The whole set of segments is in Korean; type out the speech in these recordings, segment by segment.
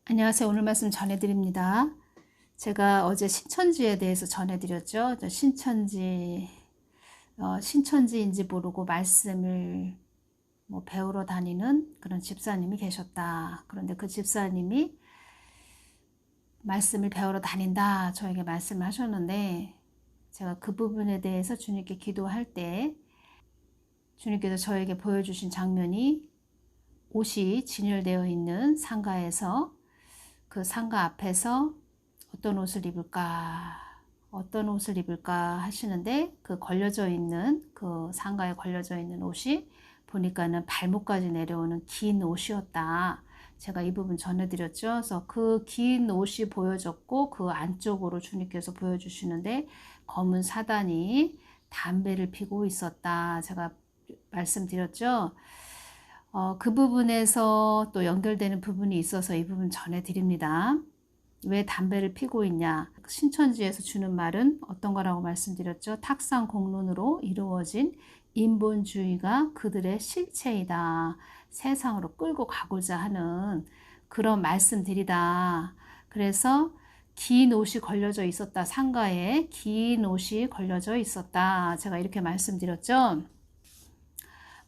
안녕하세요. 오늘 말씀 전해드립니다. 제가 어제 신천지에 대해서 전해드렸죠. 신천지인지 모르고 말씀을 배우러 다니는 그런 집사님이 계셨다. 그런데 그 집사님이 말씀을 배우러 다닌다. 저에게 말씀을 하셨는데 제가 그 부분에 대해서 주님께 기도할 때 주님께서 저에게 보여주신 장면이 옷이 진열되어 있는 상가에서 그 상가 앞에서 어떤 옷을 입을까 하시는데 그 상가에 걸려져 있는 옷이 보니까는 발목까지 내려오는 긴 옷이었다. 제가 이 부분 전해드렸죠. 그래서 그 긴 옷이 보여졌고 그 안쪽으로 주님께서 보여주시는데 검은 사단이 담배를 피고 있었다. 제가 말씀드렸죠. 그 부분에서 또 연결되는 부분이 있어서 이 부분 전해드립니다. 왜 담배를 피고 있냐? 신천지에서 주는 말은 어떤 거라고 말씀드렸죠? 탁상 공론으로 이루어진 인본주의가 그들의 실체이다. 세상으로 끌고 가고자 하는 그런 말씀들이다. 그래서 긴 옷이 걸려져 있었다. 상가에 긴 옷이 걸려져 있었다. 제가 이렇게 말씀드렸죠.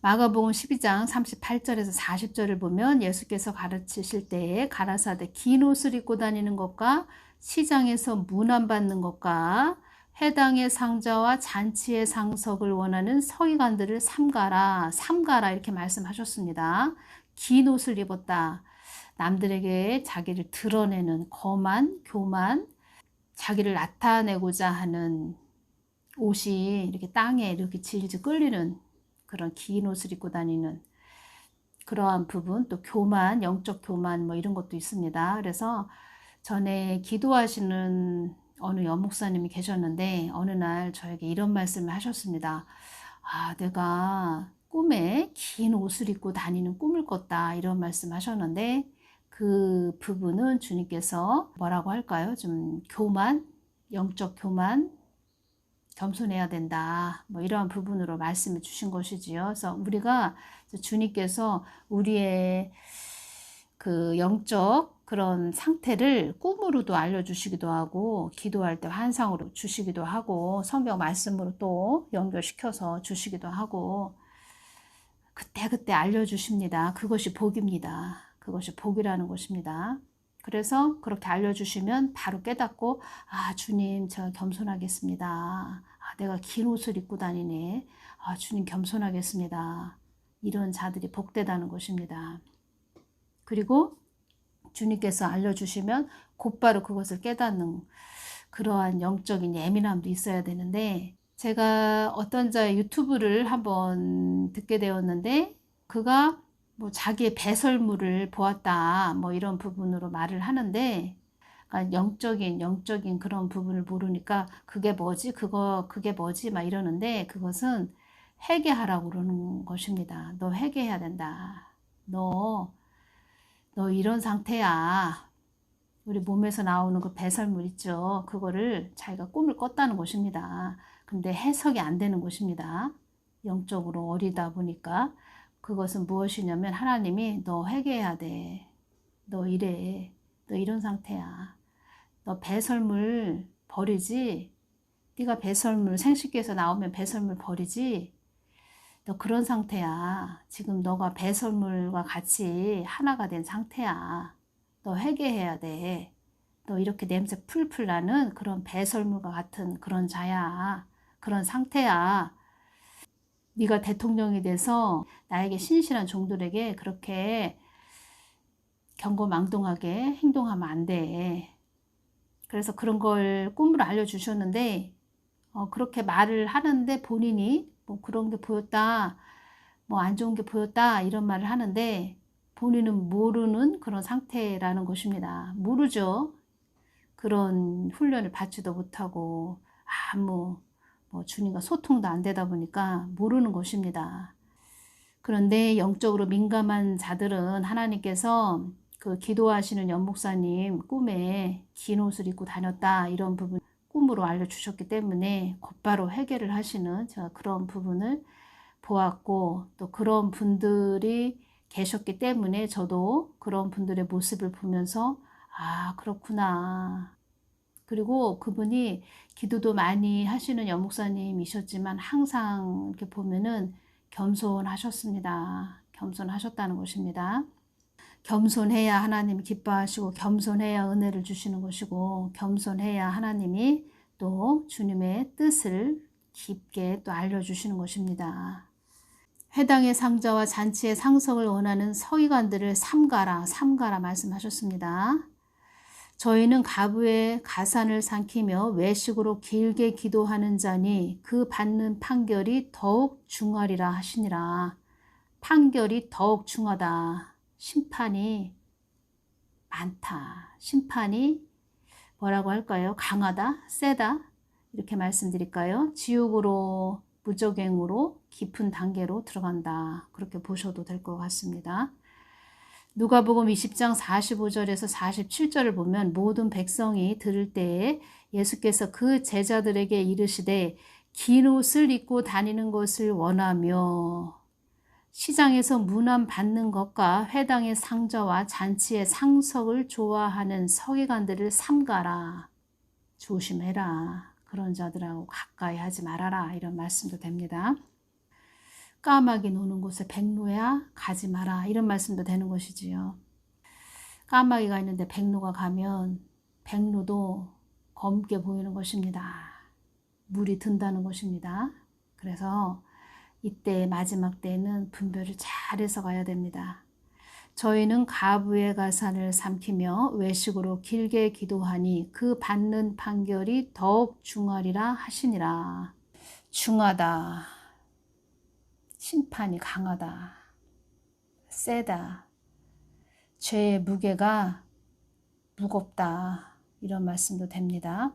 마가복음 12장 38절에서 40절을 보면 예수께서 가르치실 때에 가라사대 긴 옷을 입고 다니는 것과 시장에서 문안 받는 것과 회당의 상자와 잔치의 상석을 원하는 서기관들을 삼가라 이렇게 말씀하셨습니다. 긴 옷을 입었다. 남들에게 자기를 드러내는 교만, 자기를 나타내고자 하는 옷이 이렇게 땅에 이렇게 질질 끌리는 그런 긴 옷을 입고 다니는 그러한 부분, 또 영적 교만 이런 것도 있습니다. 그래서 전에 기도하시는 어느 여목사님이 계셨는데 어느 날 저에게 이런 말씀을 하셨습니다. 내가 꿈에 긴 옷을 입고 다니는 꿈을 꿨다. 이런 말씀 하셨는데 그 부분은 주님께서 뭐라고 할까요? 좀 영적 교만, 겸손해야 된다. 이러한 부분으로 말씀해 주신 것이지요. 그래서 우리가 주님께서 우리의 그 영적 그런 상태를 꿈으로도 알려주시기도 하고, 기도할 때 환상으로 주시기도 하고, 성경 말씀으로 또 연결시켜서 주시기도 하고, 그때그때 알려주십니다. 그것이 복입니다. 그것이 복이라는 것입니다. 그래서 그렇게 알려주시면 바로 깨닫고 주님 제가 겸손하겠습니다. 내가 긴 옷을 입고 다니네. 주님 겸손하겠습니다. 이런 자들이 복되다는 것입니다. 그리고 주님께서 알려주시면 곧바로 그것을 깨닫는 그러한 영적인 예민함도 있어야 되는데 제가 어떤 자의 유튜브를 한번 듣게 되었는데 그가 자기의 배설물을 보았다 이런 부분으로 말을 하는데 그러니까 영적인 그런 부분을 모르니까 그게 뭐지 이러는데 그것은 회개하라고 그러는 것입니다. 너 회개해야 된다. 너 이런 상태야. 우리 몸에서 나오는 그 배설물 있죠. 그거를 자기가 꿈을 꿨다는 것입니다. 근데 해석이 안 되는 것입니다. 영적으로 어리다 보니까. 그것은 무엇이냐면 하나님이 너 회개해야 돼. 너 이래. 너 이런 상태야. 너 배설물 버리지? 네가 생식기에서 나오면 배설물 버리지? 너 그런 상태야. 지금 너가 배설물과 같이 하나가 된 상태야. 너 회개해야 돼. 너 이렇게 냄새 풀풀 나는 그런 배설물과 같은 그런 자야. 그런 상태야. 네가 대통령이 돼서 나에게 신실한 종들에게 그렇게 경거망동하게 행동하면 안 돼. 그래서 그런 걸 꿈으로 알려주셨는데 그렇게 말을 하는데 본인이 그런 게 보였다. 안 좋은 게 보였다. 이런 말을 하는데 본인은 모르는 그런 상태라는 것입니다. 모르죠. 그런 훈련을 받지도 못하고 주님과 소통도 안 되다 보니까 모르는 것입니다. 그런데 영적으로 민감한 자들은 하나님께서 그 기도하시는 연목사님 꿈에 긴 옷을 입고 다녔다 이런 부분 꿈으로 알려주셨기 때문에 곧바로 회개를 하시는 제가 그런 부분을 보았고 또 그런 분들이 계셨기 때문에 저도 그런 분들의 모습을 보면서 아, 그렇구나. 그리고 그분이 기도도 많이 하시는 여목사님이셨지만 항상 이렇게 보면은 겸손하셨습니다. 겸손하셨다는 것입니다. 겸손해야 하나님이 기뻐하시고 겸손해야 은혜를 주시는 것이고 겸손해야 하나님이 또 주님의 뜻을 깊게 또 알려주시는 것입니다. 회당의 상자와 잔치의 상석을 원하는 서기관들을 삼가라 말씀하셨습니다. 저희는 가부의 가산을 삼키며 외식으로 길게 기도하는 자니 그 받는 판결이 더욱 중하리라 하시니라. 판결이 더욱 중하다. 심판이 많다. 심판이 뭐라고 할까요? 강하다? 세다? 이렇게 말씀드릴까요? 지옥으로 무적행으로 깊은 단계로 들어간다. 그렇게 보셔도 될 것 같습니다. 누가복음 20장 45절에서 47절을 보면 모든 백성이 들을 때에 예수께서 그 제자들에게 이르시되 긴 옷을 입고 다니는 것을 원하며 시장에서 문안 받는 것과 회당의 상자와 잔치의 상석을 좋아하는 서기관들을 삼가라. 조심해라. 그런 자들하고 가까이 하지 말아라. 이런 말씀도 됩니다. 까마귀 노는 곳에 백로야 가지 마라. 이런 말씀도 되는 것이지요. 까마귀가 있는데 백로가 가면 백로도 검게 보이는 것입니다. 물이 든다는 것입니다. 그래서 이때 마지막 때에는 분별을 잘해서 가야 됩니다. 저희는 가부의 가산을 삼키며 외식으로 길게 기도하니 그 받는 판결이 더욱 중하리라 하시니라. 중하다. 심판이 강하다. 세다. 죄의 무게가 무겁다. 이런 말씀도 됩니다.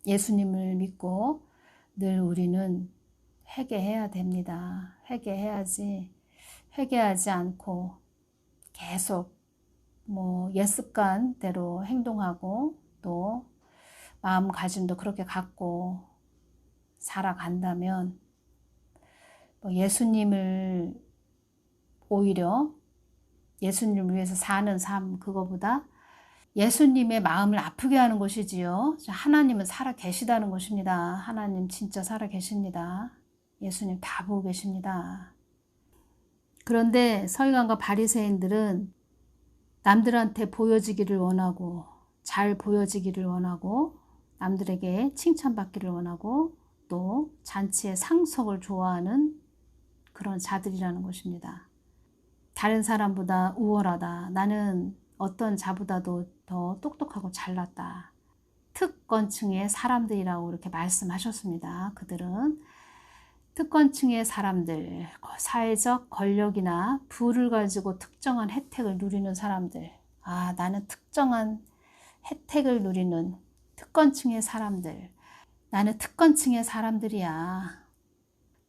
예수님을 믿고 늘 우리는 회개해야 됩니다. 회개해야지. 회개하지 않고 계속 옛습관대로 행동하고 또 마음가짐도 그렇게 갖고 살아간다면 예수님을 오히려 예수님을 위해서 사는 삶 그거보다 예수님의 마음을 아프게 하는 것이지요. 하나님은 살아 계시다는 것입니다. 하나님 진짜 살아 계십니다. 예수님 다 보고 계십니다. 그런데 서기관과 바리새인들은 남들한테 보여지기를 원하고 잘 보여지기를 원하고 남들에게 칭찬받기를 원하고 또 잔치의 상석을 좋아하는 그런 자들이라는 것입니다. 다른 사람보다 우월하다. 나는 어떤 자보다도 더 똑똑하고 잘났다. 특권층의 사람들이라고 이렇게 말씀하셨습니다. 그들은 특권층의 사람들, 사회적 권력이나 부를 가지고 특정한 혜택을 누리는 사람들. 아, 나는 특정한 혜택을 누리는 특권층의 사람들. 나는 특권층의 사람들이야.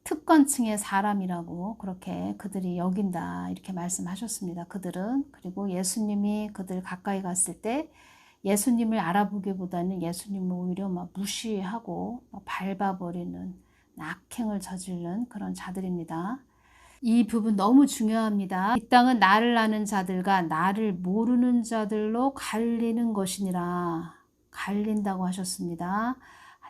특권층의 사람이라고 그렇게 그들이 여긴다. 이렇게 말씀하셨습니다. 그들은. 그리고 예수님이 그들 가까이 갔을 때 예수님을 알아보기보다는 예수님을 오히려 무시하고 밟아버리는 악행을 저지른 그런 자들입니다. 이 부분 너무 중요합니다. 이 땅은 나를 아는 자들과 나를 모르는 자들로 갈리는 것이니라. 갈린다고 하셨습니다.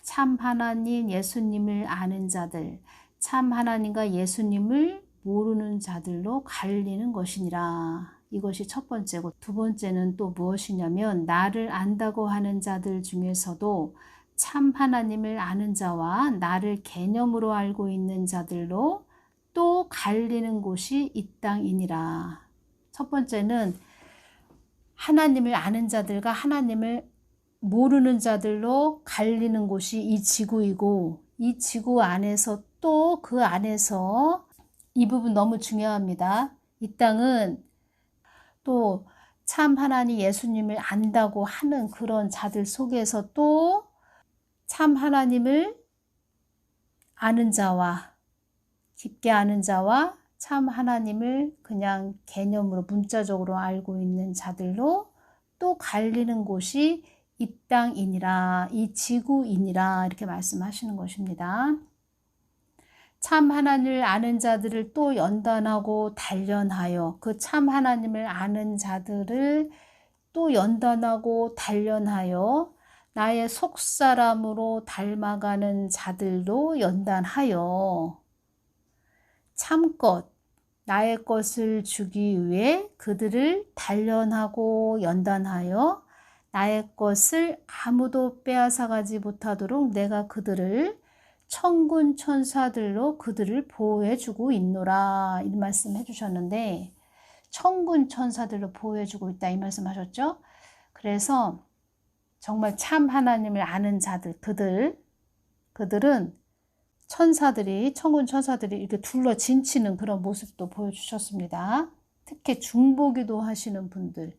참 하나님 예수님을 아는 자들, 참 하나님과 예수님을 모르는 자들로 갈리는 것이니라. 이것이 첫 번째고 두 번째는 또 무엇이냐면 나를 안다고 하는 자들 중에서도 참 하나님을 아는 자와 나를 개념으로 알고 있는 자들로 또 갈리는 곳이 이 땅이니라. 첫 번째는 하나님을 아는 자들과 하나님을 모르는 자들로 갈리는 곳이 이 지구이고 이 지구 안에서 또 그 안에서 이 부분 너무 중요합니다. 이 땅은 또 참 하나님 예수님을 안다고 하는 그런 자들 속에서 또 참 하나님을 아는 자와 깊게 아는 자와 참 하나님을 그냥 개념으로 문자적으로 알고 있는 자들로 또 갈리는 곳이 이 땅이니라, 이 지구이니라 이렇게 말씀하시는 것입니다. 참 하나님을 아는 자들을 또 연단하고 단련하여, 그 참 하나님을 아는 자들을 또 연단하고 단련하여 나의 속사람으로 닮아가는 자들도 연단하여 참것 나의 것을 주기 위해 그들을 단련하고 연단하여 나의 것을 아무도 빼앗아가지 못하도록 내가 그들을 천군 천사들로 그들을 보호해주고 있노라, 이 말씀 해주셨는데, 천군 천사들로 보호해주고 있다, 이 말씀 하셨죠. 그래서 정말 참 하나님을 아는 자들, 그들은 천사들이, 천군 천사들이 이렇게 둘러 진치는 그런 모습도 보여주셨습니다. 특히 중보기도 하시는 분들,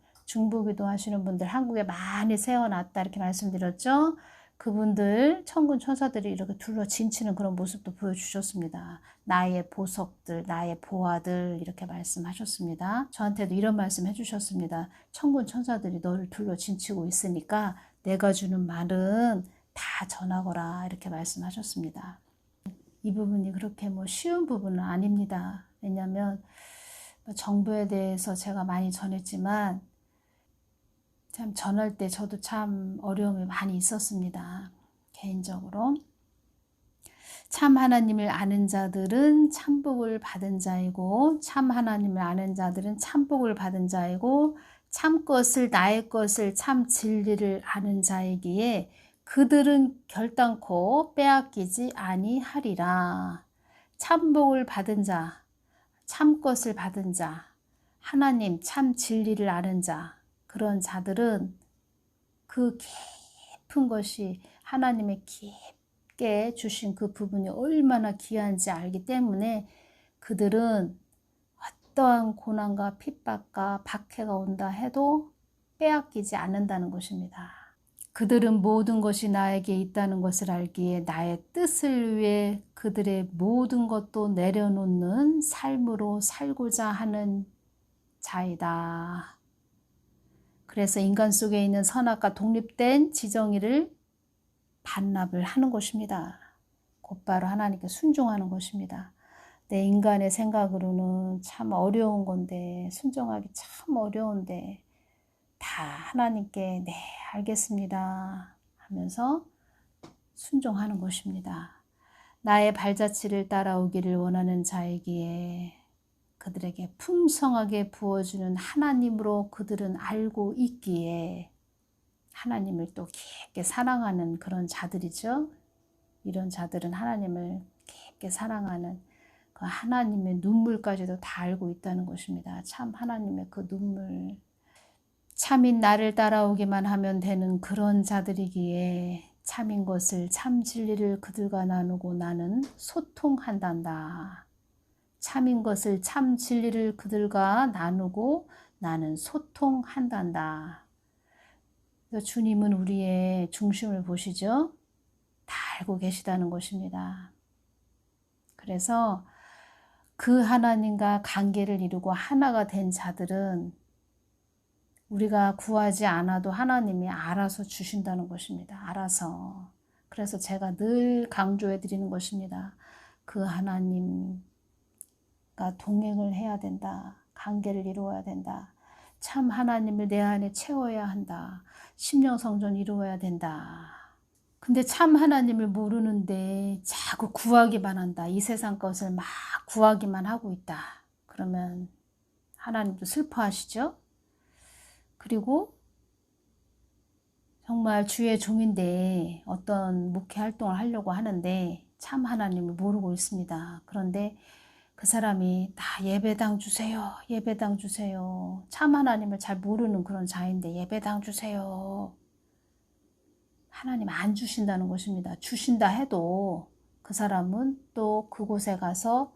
한국에 많이 세워놨다 이렇게 말씀드렸죠. 그분들, 천군 천사들이 이렇게 둘러 진치는 그런 모습도 보여주셨습니다. 나의 보석들, 나의 보화들, 이렇게 말씀하셨습니다. 저한테도 이런 말씀 해주셨습니다. 천군 천사들이 너를 둘러 진치고 있으니까 내가 주는 말은 다 전하거라, 이렇게 말씀하셨습니다. 이 부분이 그렇게 쉬운 부분은 아닙니다. 왜냐하면 정부에 대해서 제가 많이 전했지만 참 전할 때 저도 참 어려움이 많이 있었습니다. 개인적으로. 참 하나님을 아는 자들은 참복을 받은 자이고, 참 하나님을 아는 자들은 참복을 받은 자이고, 참 것을, 나의 것을, 참 진리를 아는 자이기에 그들은 결단코 빼앗기지 아니하리라. 참복을 받은 자, 참 것을 받은 자, 하나님 참 진리를 아는 자, 그런 자들은 그 깊은 것이 하나님의 깊게 주신 그 부분이 얼마나 귀한지 알기 때문에 그들은 어떠한 고난과 핍박과 박해가 온다 해도 빼앗기지 않는다는 것입니다. 그들은 모든 것이 나에게 있다는 것을 알기에 나의 뜻을 위해 그들의 모든 것도 내려놓는 삶으로 살고자 하는 자이다. 그래서 인간 속에 있는 선악과 독립된 지정의를 반납을 하는 것입니다. 곧바로 하나님께 순종하는 것입니다. 내 인간의 생각으로는 참 어려운 건데, 순종하기 참 어려운데 다 하나님께 네 알겠습니다 하면서 순종하는 것입니다. 나의 발자취를 따라오기를 원하는 자이기에 그들에게 풍성하게 부어주는 하나님으로 그들은 알고 있기에 하나님을 또 깊게 사랑하는 그런 자들이죠. 이런 자들은 하나님을 깊게 사랑하는 그 하나님의 눈물까지도 다 알고 있다는 것입니다. 참 하나님의 그 눈물, 참인 나를 따라오기만 하면 되는 그런 자들이기에 참인 것을, 참 진리를 그들과 나누고 나는 소통한단다. 참인 것을, 참 진리를 그들과 나누고 나는 소통한단다. 주님은 우리의 중심을 보시죠. 다 알고 계시다는 것입니다. 그래서 그 하나님과 관계를 이루고 하나가 된 자들은 우리가 구하지 않아도 하나님이 알아서 주신다는 것입니다. 알아서. 그래서 제가 늘 강조해 드리는 것입니다. 그 하나님과 동행을 해야 된다. 관계를 이루어야 된다. 참 하나님을 내 안에 채워야 한다. 심령성전 이루어야 된다. 근데 참 하나님을 모르는데 자꾸 구하기만 한다. 이 세상 것을 막 구하기만 하고 있다. 그러면 하나님도 슬퍼하시죠? 그리고 정말 주의 종인데 어떤 목회 활동을 하려고 하는데 참 하나님을 모르고 있습니다. 그런데 그 사람이 다 예배당 주세요. 예배당 주세요. 참 하나님을 잘 모르는 그런 자인데 예배당 주세요. 하나님 안 주신다는 것입니다. 주신다 해도 그 사람은 또 그곳에 가서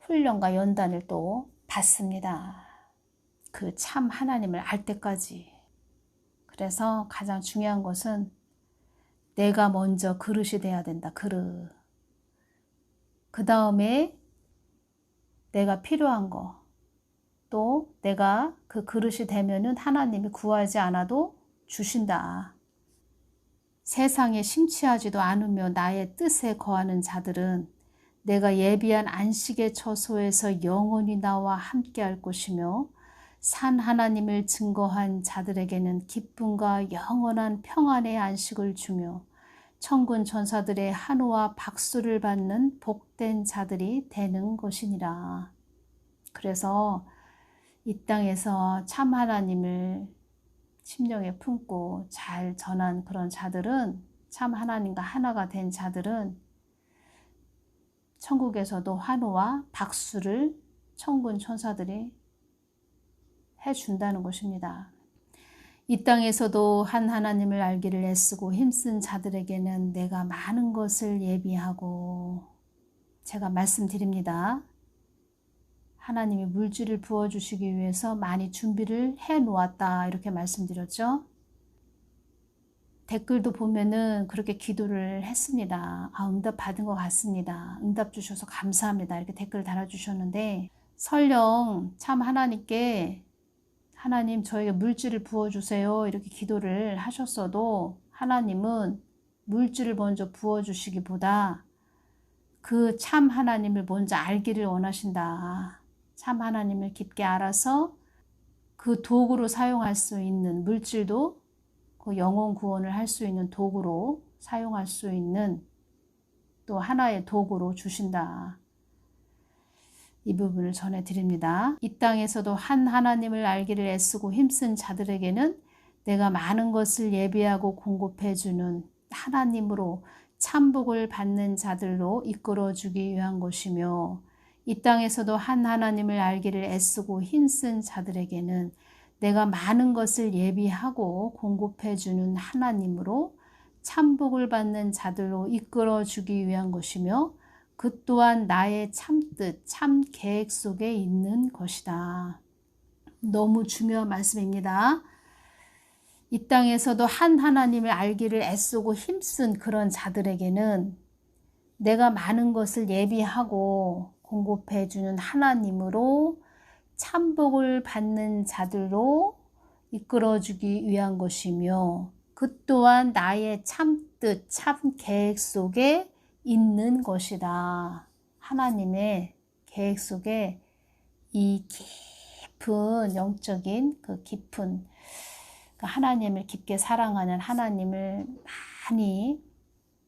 훈련과 연단을 또 받습니다. 그 참 하나님을 알 때까지. 그래서 가장 중요한 것은 내가 먼저 그릇이 돼야 된다. 그릇. 그 다음에 내가 필요한 거. 또 내가 그 그릇이 되면은 하나님이 구하지 않아도 주신다. 세상에 심취하지도 않으며 나의 뜻에 거하는 자들은 내가 예비한 안식의 처소에서 영원히 나와 함께할 것이며 산 하나님을 증거한 자들에게는 기쁨과 영원한 평안의 안식을 주며 천군 전사들의 한우와 박수를 받는 복된 자들이 되는 것이니라. 그래서 이 땅에서 참 하나님을 심령에 품고 잘 전한 그런 자들은, 참 하나님과 하나가 된 자들은 천국에서도 환호와 박수를 천군 천사들이 해준다는 것입니다. 이 땅에서도 한 하나님을 알기를 애쓰고 힘쓴 자들에게는 내가 많은 것을 예비하고, 제가 말씀드립니다. 하나님이 물질을 부어주시기 위해서 많이 준비를 해 놓았다, 이렇게 말씀드렸죠. 댓글도 보면은 그렇게 기도를 했습니다. 응답 받은 것 같습니다. 응답 주셔서 감사합니다, 이렇게 댓글 달아주셨는데, 설령 참 하나님께 하나님 저에게 물질을 부어주세요 이렇게 기도를 하셨어도 하나님은 물질을 먼저 부어주시기보다 그 참 하나님을 먼저 알기를 원하신다. 참 하나님을 깊게 알아서 그 도구로 사용할 수 있는, 물질도 그 영혼 구원을 할 수 있는 도구로 사용할 수 있는 또 하나의 도구로 주신다. 이 부분을 전해드립니다. 이 땅에서도 한 하나님을 알기를 애쓰고 힘쓴 자들에게는 내가 많은 것을 예비하고 공급해주는 하나님으로 참복을 받는 자들로 이끌어주기 위한 것이며, 이 땅에서도 한 하나님을 알기를 애쓰고 힘쓴 자들에게는 내가 많은 것을 예비하고 공급해주는 하나님으로 참복을 받는 자들로 이끌어주기 위한 것이며, 그 또한 나의 참뜻, 참 계획 속에 있는 것이다. 너무 중요한 말씀입니다. 이 땅에서도 한 하나님을 알기를 애쓰고 힘쓴 그런 자들에게는 내가 많은 것을 예비하고 공급해주는 하나님으로 참복을 받는 자들로 이끌어주기 위한 것이며, 그 또한 나의 참뜻, 참 계획 속에 있는 것이다. 하나님의 계획 속에 이 깊은 영적인 그 깊은 하나님을 깊게 사랑하는 하나님을 많이,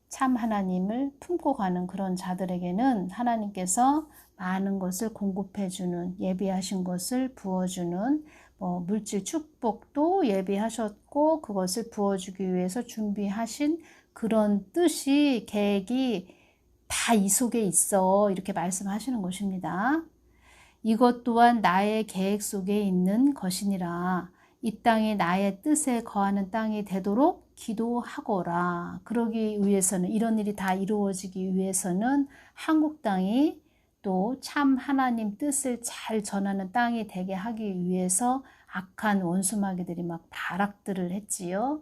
참 하나님을 품고 가는 그런 자들에게는 하나님께서 많은 것을 공급해주는, 예비하신 것을 부어주는, 물질 축복도 예비하셨고 그것을 부어주기 위해서 준비하신 그런 뜻이, 계획이 다 이 속에 있어, 이렇게 말씀하시는 것입니다. 이것 또한 나의 계획 속에 있는 것이니라. 이 땅이 나의 뜻에 거하는 땅이 되도록 기도하거라. 그러기 위해서는, 이런 일이 다 이루어지기 위해서는 한국 땅이 또 참 하나님 뜻을 잘 전하는 땅이 되게 하기 위해서 악한 원수마귀들이 막 발악들을 했지요.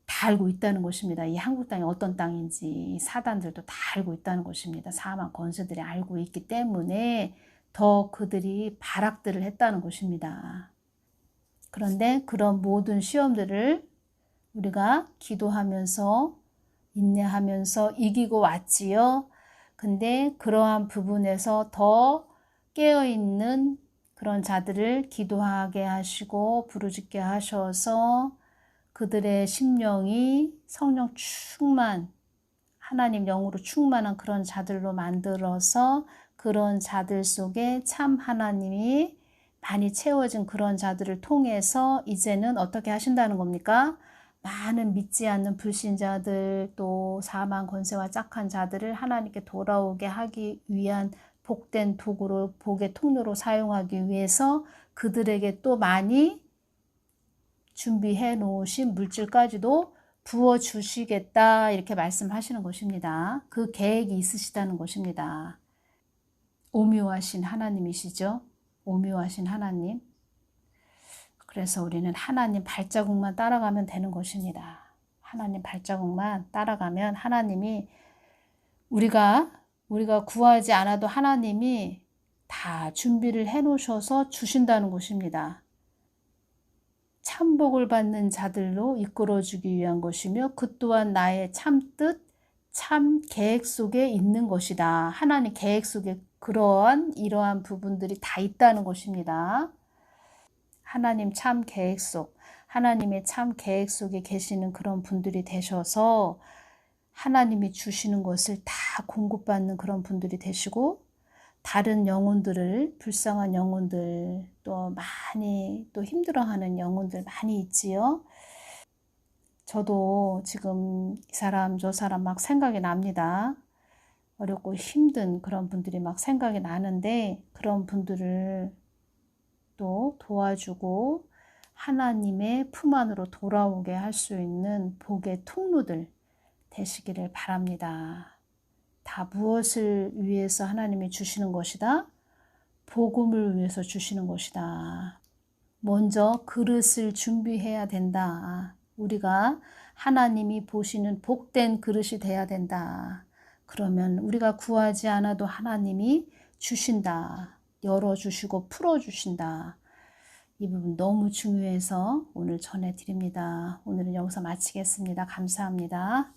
다 알고 있다는 것입니다. 이 한국 땅이 어떤 땅인지 사단들도 다 알고 있다는 것입니다. 사망 권세들이 알고 있기 때문에 더 그들이 발악들을 했다는 것입니다. 그런데 그런 모든 시험들을 우리가 기도하면서 인내하면서 이기고 왔지요. 근데 그러한 부분에서 더 깨어있는 그런 자들을 기도하게 하시고 부르짖게 하셔서 그들의 심령이 성령 충만, 하나님 영으로 충만한 그런 자들로 만들어서 그런 자들 속에 참 하나님이 많이 채워진 그런 자들을 통해서 이제는 어떻게 하신다는 겁니까? 많은 믿지 않는 불신자들, 또 사망 권세와 짝한 자들을 하나님께 돌아오게 하기 위한 복된 도구로, 복의 통로로 사용하기 위해서 그들에게 또 많이 준비해 놓으신 물질까지도 부어주시겠다, 이렇게 말씀하시는 것입니다. 그 계획이 있으시다는 것입니다. 오묘하신 하나님이시죠. 오묘하신 하나님. 그래서 우리는 하나님 발자국만 따라가면 되는 것입니다. 하나님 발자국만 따라가면 하나님이 우리가 구하지 않아도 하나님이 다 준비를 해 놓으셔서 주신다는 것입니다. 참복을 받는 자들로 이끌어주기 위한 것이며, 그 또한 나의 참뜻, 참 계획 속에 있는 것이다. 하나님 계획 속에 이러한 부분들이 다 있다는 것입니다. 하나님 참 계획 속, 하나님의 참 계획 속에 계시는 그런 분들이 되셔서 하나님이 주시는 것을 다 공급받는 그런 분들이 되시고, 다른 영혼들을, 불쌍한 영혼들, 또 많이 또 힘들어하는 영혼들 많이 있지요. 저도 지금 이 사람 저 사람 막 생각이 납니다. 어렵고 힘든 그런 분들이 막 생각이 나는데, 그런 분들을 또 도와주고 하나님의 품 안으로 돌아오게 할 수 있는 복의 통로들 되시기를 바랍니다. 다 무엇을 위해서 하나님이 주시는 것이다? 복음을 위해서 주시는 것이다. 먼저 그릇을 준비해야 된다. 우리가 하나님이 보시는 복된 그릇이 돼야 된다. 그러면 우리가 구하지 않아도 하나님이 주신다. 열어주시고 풀어주신다. 이 부분 너무 중요해서 오늘 전해드립니다. 오늘은 여기서 마치겠습니다. 감사합니다.